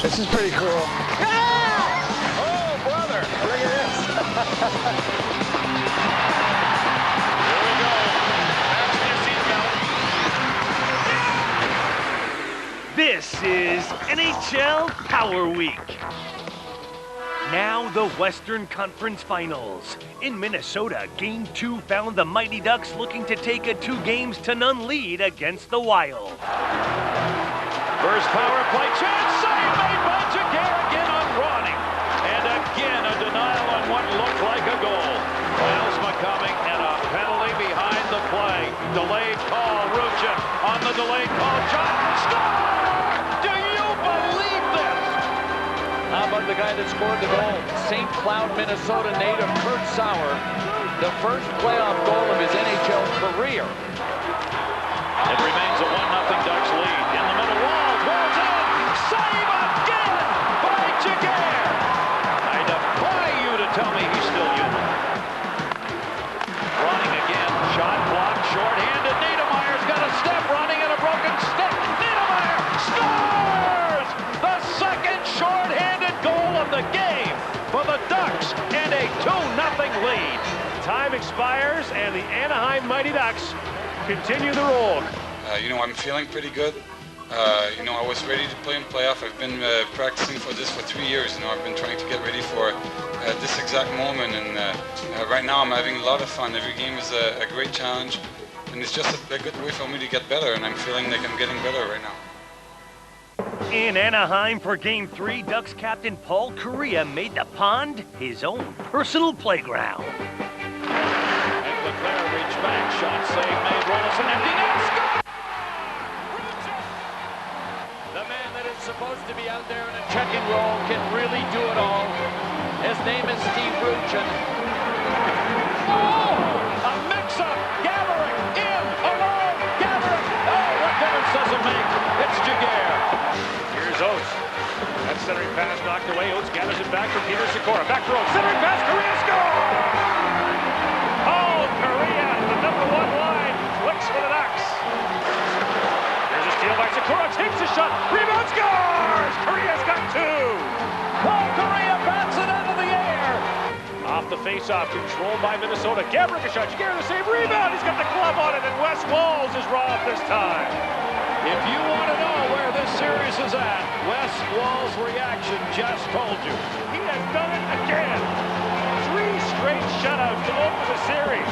This is pretty cool. Ah! Oh, brother! Look at this. This is NHL Power Week. Now the Western Conference Finals. In Minnesota, Game 2 found the Mighty Ducks looking to take a 2-0 lead against the Wild. First power play chance, save made by Jaguar again on Ronning. And again a denial on what looked like a goal. Miles McCumming and a penalty behind the play. Delayed call, Ruchin on the delayed call. John, score! Do you believe this? How about the guy that scored the goal? St. Cloud, Minnesota native Kurt Sauer. The first playoff goal of his NHL career. It remains a 1-0 Ducks lead. In the middle, Walls in. Save again by Jaguar. I defy you to tell me he's still human. Running again. Shot blocked, short-handed. Niedermayer's got a step running and a broken stick. Niedermayer scores! The second short-handed goal of the game for the Ducks and a 2-0 lead. Time expires and the Anaheim Mighty Ducks continue the roll. I'm feeling pretty good. I was ready to play in playoff. I've been practicing for this for 3 years. I've been trying to get ready for this exact moment, and right now I'm having a lot of fun. Every game is a great challenge, and it's just a good way for me to get better, and I'm feeling like I'm getting better right now. In Anaheim for Game 3, Ducks captain Paul Kariya made the pond his own personal playground. And Leclerc reached back, shot save made, Rolison empty net, score! The man that is supposed to be out there in a checking role can really do it all. His name is Steve Ruchin. Oh! A mix-up! Gathering in alone! Gathering! Oh, what difference does it make? It's Jaguar. Here's Oates. That centering pass knocked away. Oates gathers it back from Peter Sikora. Back row. Centering pass. Kariya scores! Oh, Kariya, the #1 line, clicks for the Ducks. Here's a steal by Sikora. Takes a shot. Rebound, scores! Kariya's got 2. Paul Kariya bats it out of the air. Off the face-off, controlled by Minnesota. Gabrick a shot. Jaguar the save. Rebound. He's got the glove on it, and Wes Walz is robbed this time. If you want to know where this series is at, Wes Wall's reaction just told you. He has done it again. 3 straight shutouts to open the series.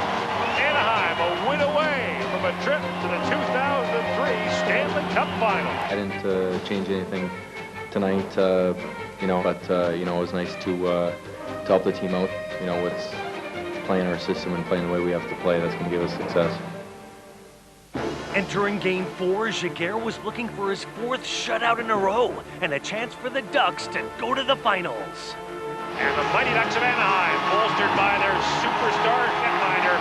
Anaheim a win away from a trip to the 2003 Stanley Cup Final. I didn't change anything tonight, but it was nice to help the team out, with playing our system and playing the way we have to play. That's going to give us success. Entering Game 4, Jaguar was looking for his 4th shutout in a row and a chance for the Ducks to go to the finals. And the Mighty Ducks of Anaheim, bolstered by their superstar netminder,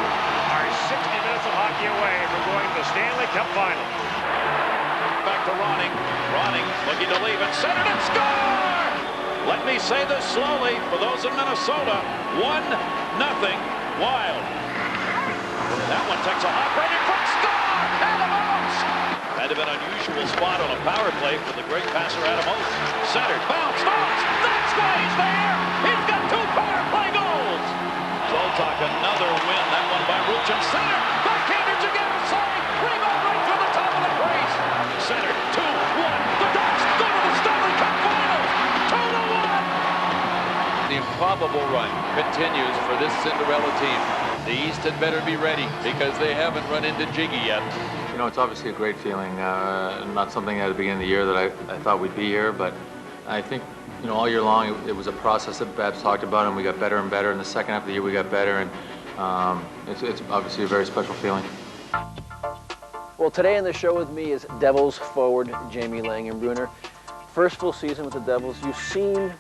are 60 minutes of hockey away from going to the Stanley Cup Final. Back to Ronning. Ronning looking to leave it, centered and score! Let me say this slowly for those in Minnesota. 1-0 Wild. That one takes a hop right in front, score! Adam Oates! Had to have been an unusual spot on a power play for the great passer Adam Oates. Centered, bounced, Oates! That's why he's there! He's got 2 power play goals! Zoltak, another win. That one by Ruchin. Center, backhander together, side, rebound right through the top of the crease. Center, 2-1. The Ducks go to the Stanley Cup Finals! 2-1! The improbable run continues for this Cinderella team. The East had better be ready because they haven't run into Jiggy yet. It's obviously a great feeling. Not something at the beginning of the year that I thought we'd be here, but I think, all year long it was a process that Babs talked about, and we got better and better. In the second half of the year, we got better, and it's obviously a very special feeling. Well, today on the show with me is Devils forward Jamie Langenbrunner. First full season with the Devils. You seem,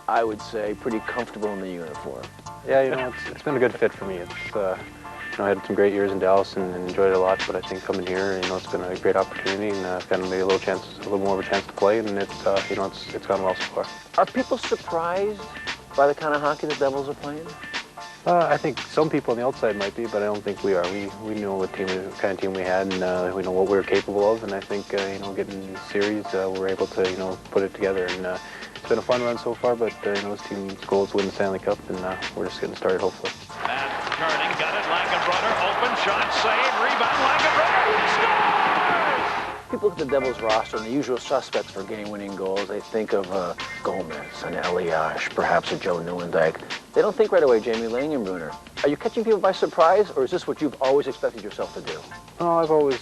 I would say, pretty comfortable in the uniform. Yeah, it's been a good fit for me. I had some great years in Dallas and enjoyed it a lot, but I think coming here, it's been a great opportunity, and kind of maybe a little more of a chance to play, and it's gone well so far. Are people surprised by the kind of hockey the Devils are playing? I think some people on the outside might be, but I don't think we are. We know what kind of team we had, and we know what we were capable of. And I think getting the series, we're able to put it together. And it's been a fun run so far. But this team's goal is to win the Stanley Cup, and we're just getting started, hopefully. And turning, got it. Langenbrunner, open shot, save, rebound. Langenbrunner scores! People look at the Devils roster and the usual suspects for game-winning goals. They think of Gomez, an Elias, perhaps a Joe Newendijk. They don't think right away Jamie Langenbrunner. Are you catching people by surprise, or is this what you've always expected yourself to do? No, I've always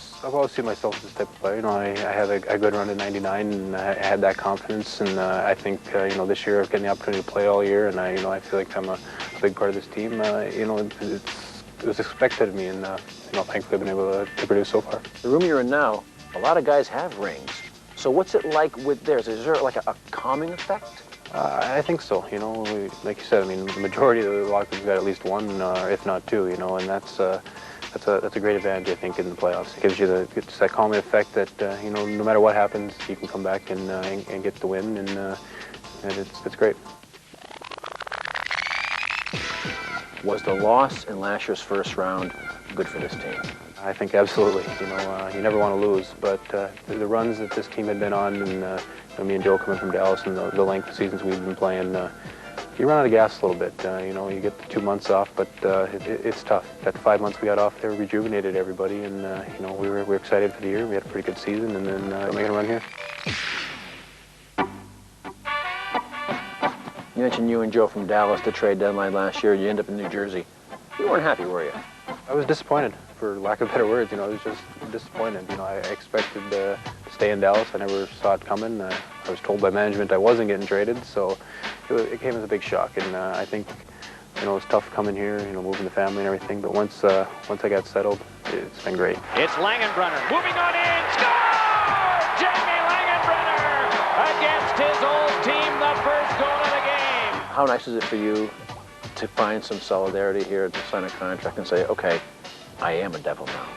seen myself as this type of player. I had a good run in 99, and I had that confidence. And I think this year, getting the opportunity to play all year, and I feel like I'm a big part of this team. It was expected of me, and thankfully I've been able to produce so far. The room you're in now, a lot of guys have rings. So what's it like with theirs? Is there like a calming effect? I think so. Like you said, the majority of the locker room's got at least one, if not two. And that's a great advantage, I think, in the playoffs. It gives you it's that calming effect that no matter what happens, you can come back and get the win, and it's great. Was the loss in last year's first round good for this team? I think absolutely. You never want to lose, but the runs that this team had been on, and me and Joe coming from Dallas, and the length of seasons we've been playing, you run out of gas a little bit. You get the 2 months off, but it's tough. That 5 months we got off there rejuvenated everybody, and we were excited for the year. We had a pretty good season, and then making a run here. You mentioned you and Joe from Dallas, the trade deadline last year. You end up in New Jersey. You weren't happy, were you? I was disappointed, for lack of better words. I was just disappointed. I expected to stay in Dallas. I never saw it coming. I was told by management I wasn't getting traded, so it came as a big shock. And I think, it was tough coming here, moving the family and everything. But once I got settled, it's been great. It's Langenbrunner moving on in. Score! Jamie Langenbrunner against his old team, the first goal of the game. How nice is it for you to find some solidarity here, to sign a contract and say, okay, I am a Devil now?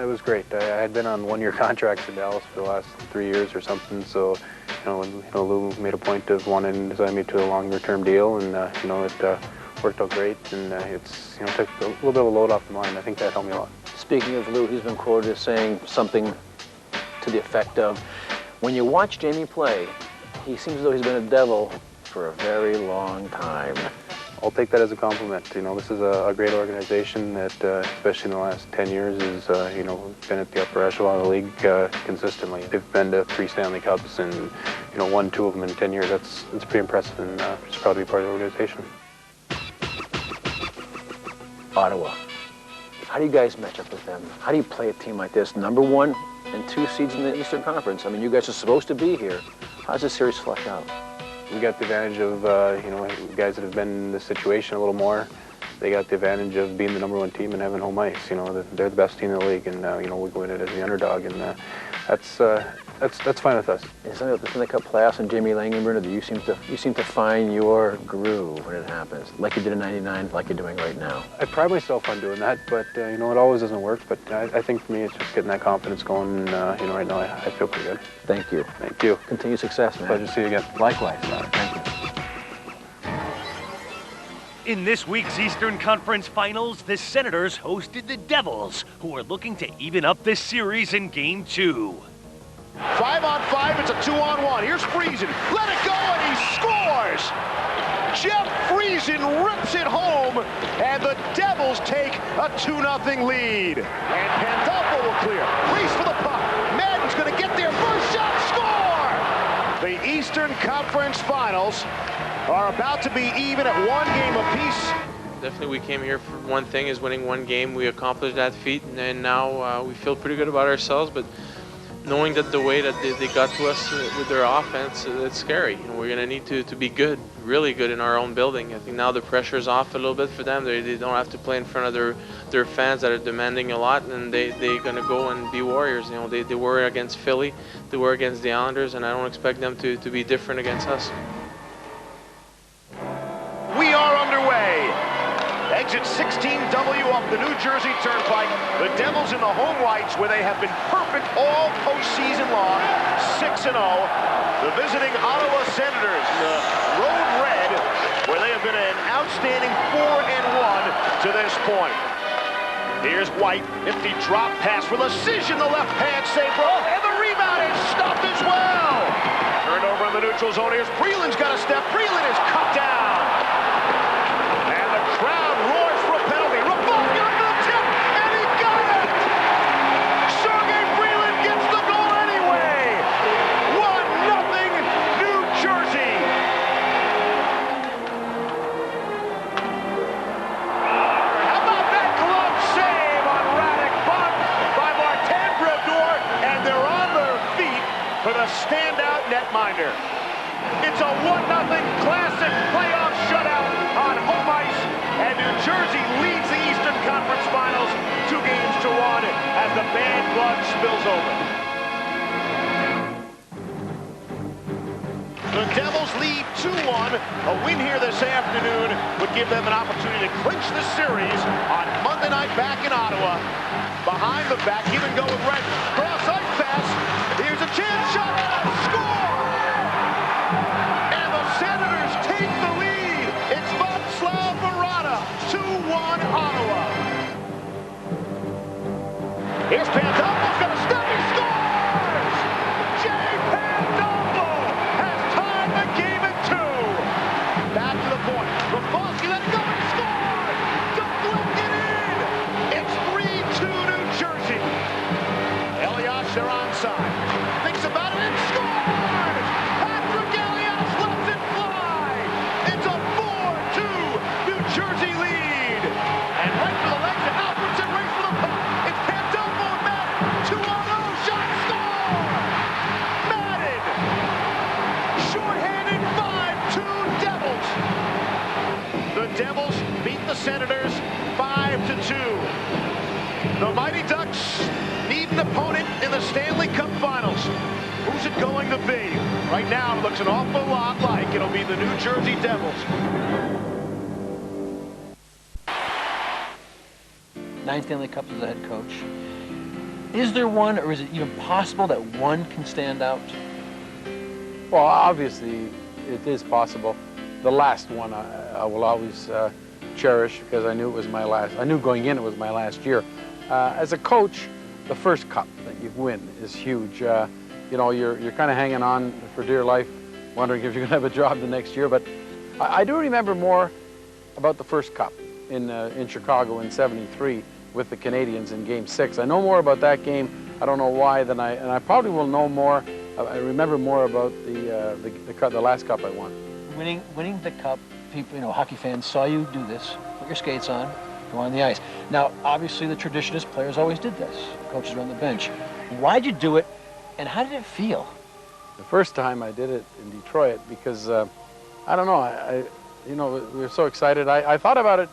It was great. I had been on one-year contracts in Dallas for the last 3 years or something, so, when Lou made a point of wanting to sign me to a longer-term deal, and, it worked out great, and took a little bit of a load off the mind. I think that helped me a lot. Speaking of Lou, he's been quoted as saying something to the effect of, when you watch Jamie play, he seems as though he's been a Devil for a very long time. I'll take that as a compliment. This is a great organization that, especially in the last 10 years, has been at the upper echelon of the league consistently. They've been to 3 Stanley Cups and won 2 of them in 10 years. That's pretty impressive, and just proud to be part of the organization. Ottawa. How do you guys match up with them? How do you play a team like this? Number 1 and 2 seeds in the Eastern Conference. You guys are supposed to be here. How does this series flesh out? We got the advantage of, guys that have been in this situation a little more. They got the advantage of being the number 1 team and having home ice. They're the best team in the league, and we go in it as the underdog, and that's fine with us. Is something about the Stanley Cup playoffs and Jamie Langenbrunner that you seem to find your groove when it happens, like you did in '99, like you're doing right now? I pride myself on doing that, but it always doesn't work. But I think for me, it's just getting that confidence going. And right now, I feel pretty good. Thank you. Thank you. Continued success, man. Pleasure to see you again. Likewise. Thank you. In this week's Eastern Conference Finals, the Senators hosted the Devils, who are looking to even up this series in Game 2. 5-on-5, it's a 2-on-1. Here's Friesen. Let it go, and he scores! Jeff Friesen rips it home, and the Devils take a 2-0 lead. And Pandolfo will clear. Race for the puck. Madden's going to get there. First shot, score! The Eastern Conference Finals are about to be even at 1 game apiece. Definitely we came here for one thing, is winning 1 game. We accomplished that feat, and now we feel pretty good about ourselves, but knowing that the way that they got to us with their offense, it's scary. We're going to need to be good, really good in our own building. I think now the pressure's off a little bit for them. They don't have to play in front of their fans that are demanding a lot, and they're going to go and be warriors. They were against Philly, they were against the Islanders, and I don't expect them to be different against us. We are underway. Exit 16W off the New Jersey Turnpike. The Devils in the home whites, where they have been perfect all postseason long, 6-0. The visiting Ottawa Senators, the road red, where they have been an outstanding 4-1. to this point. Here's White, empty drop pass with precision, the left hand save, and the rebound is stopped as well. Turnover in the neutral zone. Here's Breland's got a step. Breland is cut down. And the crowd roars for a penalty. Rafalski under the tip, and he got it! Sergei Breland gets the goal anyway. 1-0 New Jersey. How about that glove save on Radek bumped by Martin Brodeur, and they're on their feet for the standout netminder. It's a 1-0 classic playoff shutout on home ice, and New Jersey leads the Eastern Conference Finals 2-1 as the bad blood spills over. The Devils lead 2-1. A win here this afternoon would give them an opportunity to clinch the series on Monday night back in Ottawa. Behind the back, even go with Red. Cross ice pass. Here's a chance shot. Score! And the Senators take the lead. It's Václav Varada. 2-1 Ottawa. Here's Pandolfo's got a step. He scores! Jay Pandolfo has tied the game at 2. Back to the point. Rafalski let it go and he scored! Deflected in! It's 3-2 New Jersey. Elias, they're onside. Thinks about it and scored! Patrick Elias lets it fly! It's a 4-2 New Jersey lead! And right for the legs, and Alfredson race for the puck. It's Pandolfo and Madden. 2-0 shot, score! Madden! Shorthanded 5-2 Devils. The Devils beat the Senators 5-2. The Mighty Ducks need an opponent in the Stanley Cup Finals. Who's it going to be? Right now, it looks an awful lot like it'll be the New Jersey Devils. 9 Stanley Cups as a head coach. Is there one, or is it even possible that one can stand out? Well, obviously, it is possible. The last one I will always cherish because I knew it was my last. I knew going in it was my last year. As a coach, the first cup that you win is huge. You know, you're kind of hanging on for dear life, wondering if you're going to have a job the next year. But I do remember more about the first cup in Chicago in '73 with the Canadiens in Game 6. I know more about that game. I don't know why and I probably will know more. I remember more about the last cup I won. Winning the cup, people, you know, hockey fans saw you do this. Put your skates on, go on the ice. Now, obviously, the tradition is players always did this. Coaches were on the bench. Why'd you do it, and how did it feel? The first time I did it in Detroit because I don't know. You know, we were so excited. I thought about it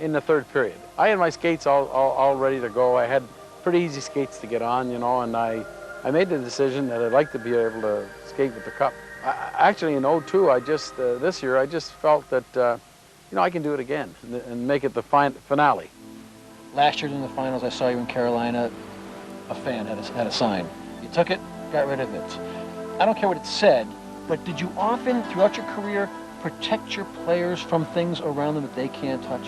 in the third period. I had my skates all ready to go. I had pretty easy skates to get on, you know, and I made the decision that I'd like to be able to skate with the cup. Actually, in '02, this year, I just felt that, you know, I can do it again and make it the finale. Last year in the finals, I saw you in Carolina. A fan had a sign. You took it, got rid of it. I don't care what it said, but did you often, throughout your career, protect your players from things around them that they can't touch?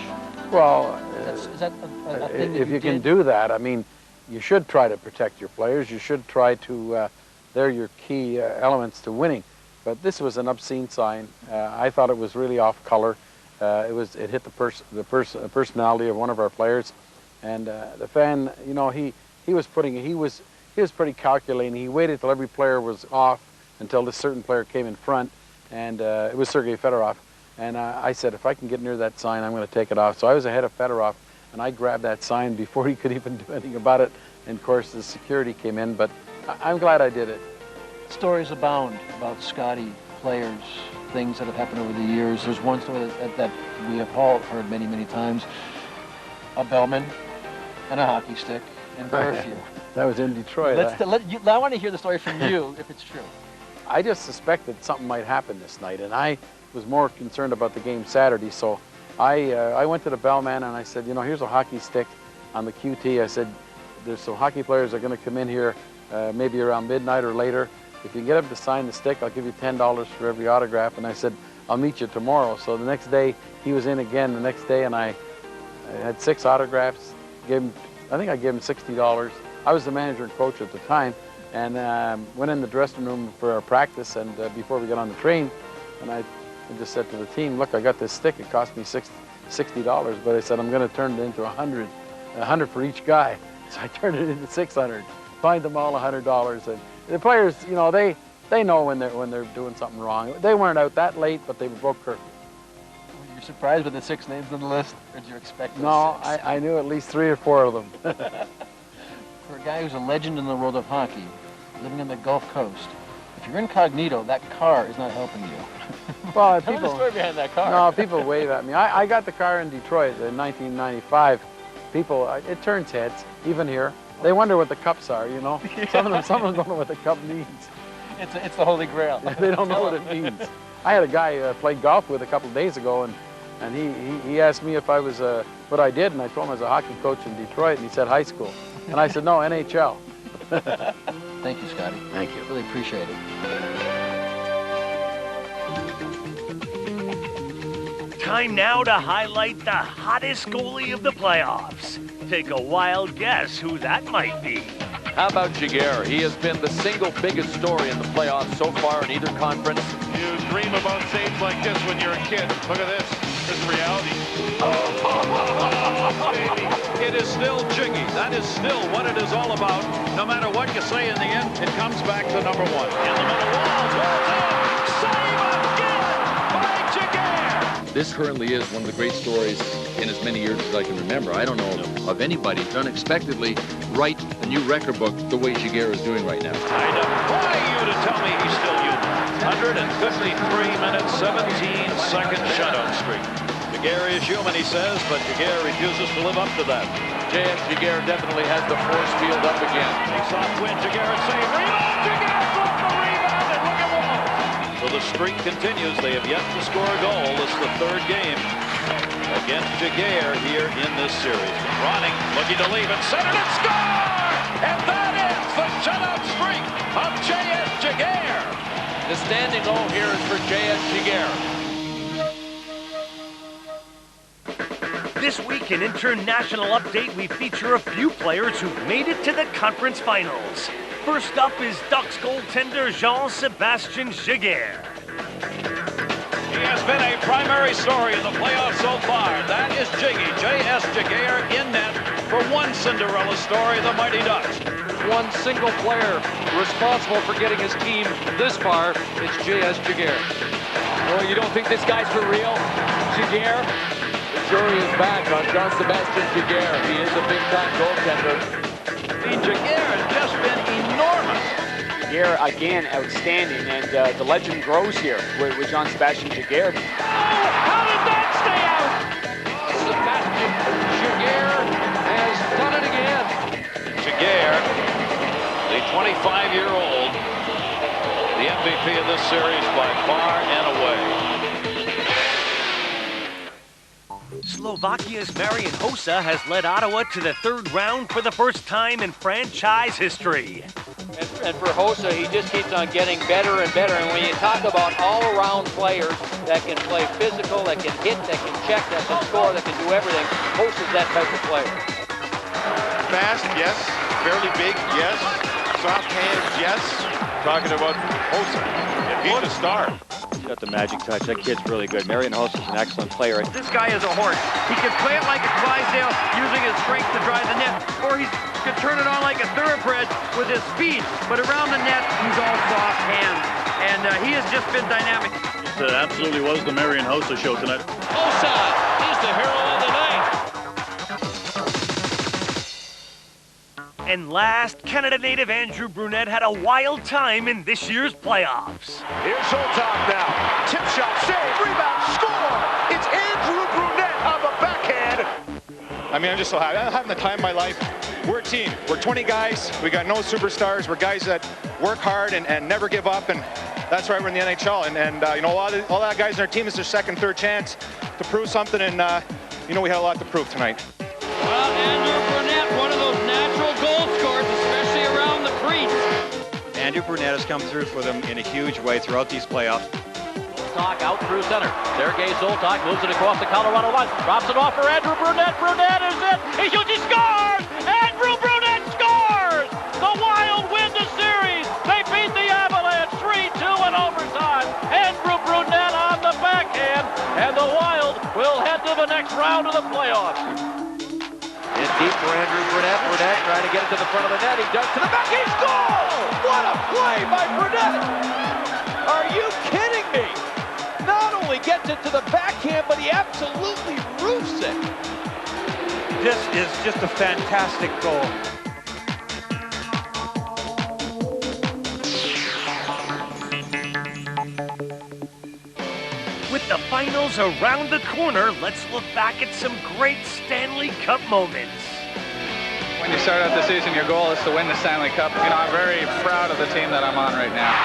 Well, is that a thing if you can do that, I mean, you should try to protect your players. You should try to, they're your key elements to winning. But this was an obscene sign. I thought it was really off color. It hit the personality of one of our players, and the fan, you know, he was pretty calculating. He waited till every player was off until this certain player came in front, and it was Sergei Fedorov. And I said, if I can get near that sign, I'm going to take it off. So I was ahead of Fedorov, and I grabbed that sign before he could even do anything about it. And of course, the security came in, but I'm glad I did it. Stories abound about Scotty, players, things that have happened over the years. There's one story that we have all heard many, many times. A bellman and a hockey stick and curfew. That was in Detroit. I want to hear the story from you, if it's true. I just suspected something might happen this night, and I was more concerned about the game Saturday, so I went to the bellman and I said, you know, here's a hockey stick on the QT. I said, there's some hockey players that are going to come in here maybe around midnight or later. If you can get them to sign the stick, I'll give you $10 for every autograph. And I said, I'll meet you tomorrow. So the next day, he was in again the next day, and I I had 6 autographs. I think I gave him $60. I was the manager and coach at the time, and went in the dressing room for our practice, and before we got on the train, and I just said to the team, look, I got this stick, it cost me $60, but I said I'm going to turn it into $100 for each guy. So I turned it into $600, fined them all $100, and the players, you know, they know when they're doing something wrong. They weren't out that late, but they broke curfew. Were you surprised with the 6 names on the list, or did you expect those No, 6? I knew at least 3 or 4 of them. For a guy who's a legend in the world of hockey, living on the Gulf Coast, if you're incognito, that car is not helping you. Well, Tell me the story behind that car. No, people wave at me. I got the car in Detroit in 1995. People, it turns heads, even here. They wonder what the cups are, you know. Yeah. Some of them don't know what the cup means. It's the Holy Grail. They don't know what it means. I had a guy I played golf with a couple of days ago, and he asked me if I was what I did, and I told him I was a hockey coach in Detroit, and he said high school. And I said, no, NHL. Thank you, Scotty. Thank you. Really appreciate it. Time now to highlight the hottest goalie of the playoffs. Take a wild guess who that might be. How about Giguère? He has been the single biggest story in the playoffs so far in either conference. You dream about saves like this when you're a kid. Look at this. This is reality. It is still Jiggy. That is still what it is all about. No matter what you say in the end, it comes back to number 1. In the middle, Walls out. Save again by Giguère. This currently is one of the great stories in as many years as I can remember. I don't know of anybody to unexpectedly write a new record book the way Giguère is doing right now. I defy you to tell me he's still human. 153 minutes, 17-second shutout streak. Giguère is human, he says, but Giguère refuses to live up to that. J.S. Giguère definitely has the force field up again. Takes off win, Giguère save, rebound, Giguère broke the rebound, and look at Walls. So the streak continues. They have yet to score a goal. This is the 3rd game against Giguère here in this series. Ronning, looking to leave it, centered and score! And that ends the shutout streak of J.S. Giguère. The standing O here is for J.S. Giguère. This week in International Update, we feature a few players who've made it to the conference finals. First up is Ducks goaltender Jean-Sébastien Giguère. He has been a primary story in the playoffs so far. That is Jiggy, J.S. Giguère in net for one Cinderella story, the Mighty Ducks. One single player responsible for getting his team this far. It's J.S. Giguère. Oh, you don't think this guy's for real? Giguère? The jury is back on Jean-Sébastien Giguère. He is a big-time goaltender. Giguère has just been enormous. Giguère, again, outstanding, and the legend grows here with Jean-Sébastien Giguère. Oh, how did that stay out? Sébastien Giguère has done it again. Giguère, the 25-year-old, the MVP of this series by far and away. Slovakia's Marian Hossa has led Ottawa to the 3rd round for the first time in franchise history. And for Hossa, he just keeps on getting better and better. And when you talk about all-around players that can play physical, that can hit, that can check, that can score, that can do everything, Hossa's that type of player. Fast, yes. Fairly big, yes. Soft hands, yes. Talking about Hossa. He's a star. He's got the magic touch. That kid's really good. Marian Hossa is an excellent player. This guy is a horse. He can play it like a Clydesdale using his strength to drive the net, or he could turn it on like a thoroughbred with his speed. But around the net, he's all soft hands. And he has just been dynamic. It absolutely was the Marian Hossa show tonight. Hossa is the hero of the night. And last, Canada native Andrew Brunette had a wild time in this year's playoffs. Here's Holtop now. Tip shot, save, rebound, score! It's Andrew Brunette on the backhand. I mean, I'm just so happy. I'm having the time of my life. We're a team. We're 20 guys. We got no superstars. We're guys that work hard and never give up, and that's why we're in the NHL. And you know, all that guys in our team is their second, third chance to prove something, and you know, we had a lot to prove tonight. Well, Andrew Brunette, one of those natural goal scorers, especially around the crease. Andrew Brunette has come through for them in a huge way throughout these playoffs. Zoltak out through center. Sergei Zoltak moves it across the Colorado line. Drops it off for Andrew Brunette. Brunette is it. He shoots, he scores! Andrew Brunette scores! The Wild win the series. They beat the Avalanche 3-2 in overtime. Andrew Brunette on the backhand, and the Wild will head to the next round of the playoffs. In deep for Andrew Brunette. Brunette trying to get it to the front of the net. He does to the back. He scores! What a play by Brunette! Are you kidding me? Not only gets it to the backhand, but he absolutely roofs it. This is just a fantastic goal. With the finals around the corner, let's look back at some great Stanley Cup moments. When you start out the season, your goal is to win the Stanley Cup. You know, I'm very proud of the team that I'm on right now.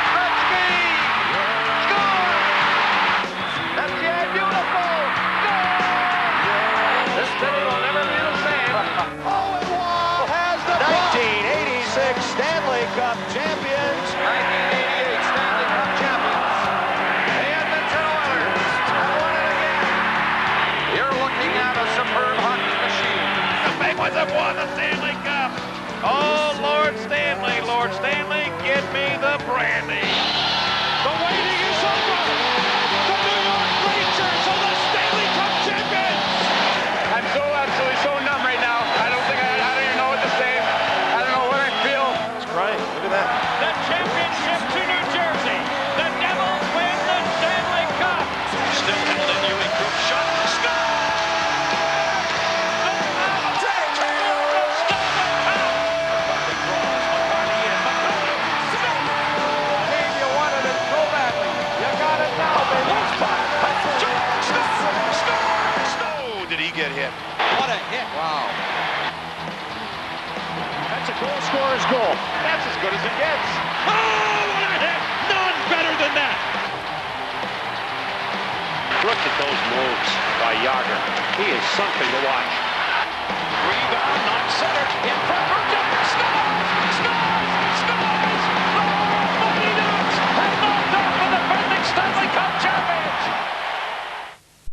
This city will never be the same. Owen Wall has the 1986 Stanley Cup champions. 1988 Stanley Cup champions. The Edmonton Oilers have won it again. You're looking at a superb hockey machine. The Penguins have won the Stanley Cup. Oh, Lord Stanley, get me the brandy. The waiting is over. The New York Rangers are the Stanley Cup champions. I'm so absolutely so numb right now. I don't even know what to say. I don't know what I feel. It's crying. Look at that. The championship to New Jersey. The Devils win the Stanley Cup. Still held in Ewing Group shot. Score! Get hit. What a hit. Wow. That's a goal scorer's goal. That's as good as it gets. Oh, what a hit! None better than that. Look at those moves by Yager. He is something to watch. Rebound, not centered, in front.